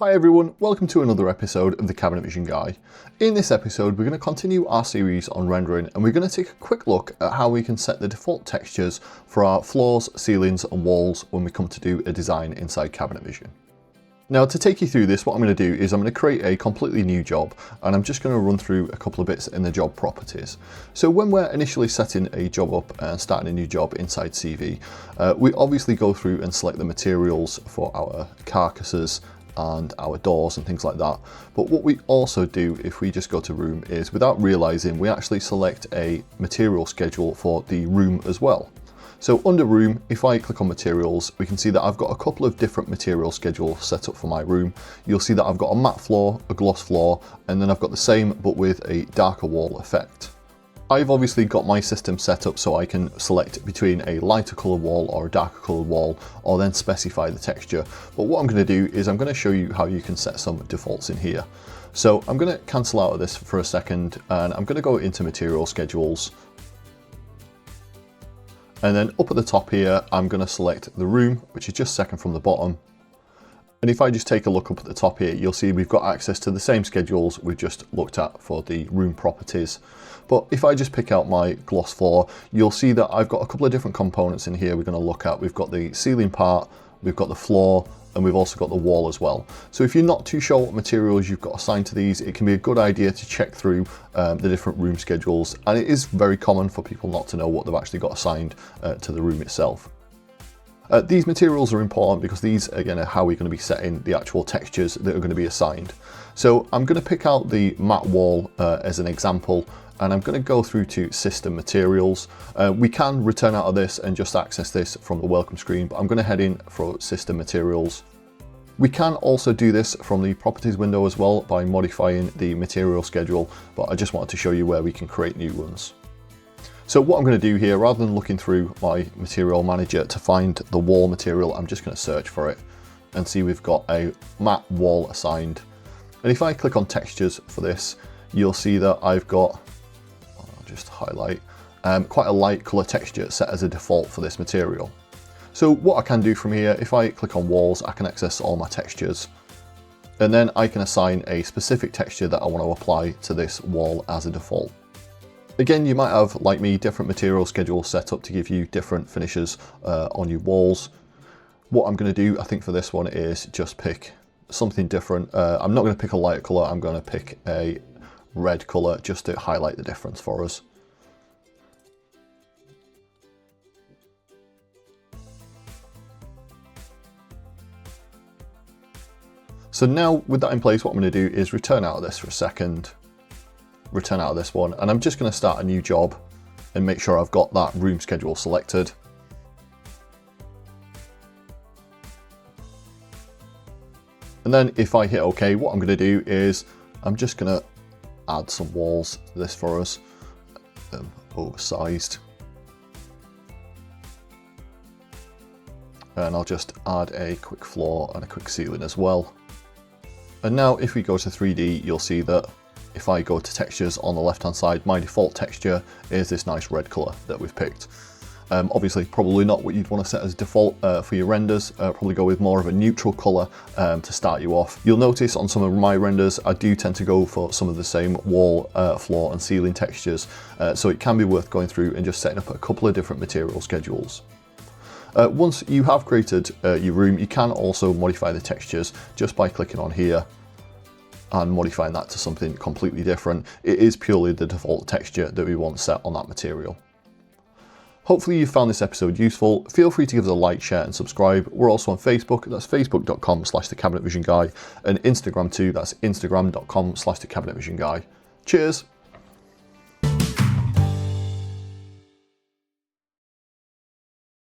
Hi everyone, welcome to another episode of the Cabinet Vision Guy. In this episode we're going to continue our series on rendering and we're going to take a quick look at how we can set the default textures for our floors, ceilings and walls when we come to do a design inside Cabinet Vision. Now to take you through this, what I'm going to do is I'm going to create a completely new job and I'm just going to run through a couple of bits in the job properties. So when we're initially setting a job up and starting a new job inside CV, we obviously go through and select the materials for our carcasses and our doors and things like that. But what we also do if we just go to room is, without realizing, we actually select a material schedule for the room as well. So under room, if I click on materials, we can see that I've got a couple of different material schedules set up for my room. You'll see that I've got a matte floor, a gloss floor, and then I've got the same but with a darker wall effect. I've obviously got my system set up so I can select between a lighter coloured wall or a darker coloured wall, or then specify the texture. But what I'm going to do is I'm going to show you how you can set some defaults in here. So I'm going to cancel out of this for a second and I'm going to go into material schedules. And then up at the top here, I'm going to select the room, which is just second from the bottom. And if I just take a look up at the top here, you'll see we've got access to the same schedules we've just looked at for the room properties. But if I just pick out my gloss floor, you'll see that I've got a couple of different components in here we're going to look at. We've got the ceiling part, we've got the floor, and we've also got the wall as well. So if you're not too sure what materials you've got assigned to these, it can be a good idea to check through the different room schedules. And it is very common for people not to know what they've actually got assigned to the room itself. These materials are important because these, again, are how we're going to be setting the actual textures that are going to be assigned. So I'm going to pick out the matte wall as an example, and I'm going to go through to system materials. We can return out of this and just access this from the welcome screen, but I'm going to head in for system materials. We can also do this from the properties window as well by modifying the material schedule, but I just wanted to show you where we can create new ones. So what I'm going to do here, rather than looking through my material manager to find the wall material, I'm just going to search for it and see we've got a matte wall assigned. And if I click on textures for this, you'll see that I've got, I'll just highlight, quite a light color texture set as a default for this material. So what I can do from here, if I click on walls, I can access all my textures. And then I can assign a specific texture that I want to apply to this wall as a default. Again, you might have, like me, different material schedules set up to give you different finishes on your walls. What I'm going to do, I think for this one, is just pick something different. I'm not going to pick a light colour, I'm going to pick a red colour just to highlight the difference for us. So now with that in place, what I'm going to do is return out of this for a second. Return out of this one, and I'm just going to start a new job and make sure I've got that room schedule selected. And then if I hit OK, what I'm going to do is I'm just going to add some walls to this for us, oversized. And I'll just add a quick floor and a quick ceiling as well. And now if we go to 3D, you'll see that if I go to textures on the left hand side, my default texture is this nice red colour that we've picked. Obviously probably not what you'd want to set as default for your renders, probably go with more of a neutral colour to start you off. You'll notice on some of my renders I do tend to go for some of the same wall, floor and ceiling textures, so it can be worth going through and just setting up a couple of different material schedules. Once you have created your room, you can also modify the textures just by clicking on here and modifying that to something completely different. It is purely the default texture that we want set on that material. Hopefully you found this episode useful. Feel free to give us a like, share and subscribe. We're also on Facebook, that's facebook.com/thecabinetvisionguy, and Instagram too, that's instagram.com/thecabinetvisionguy. Cheers!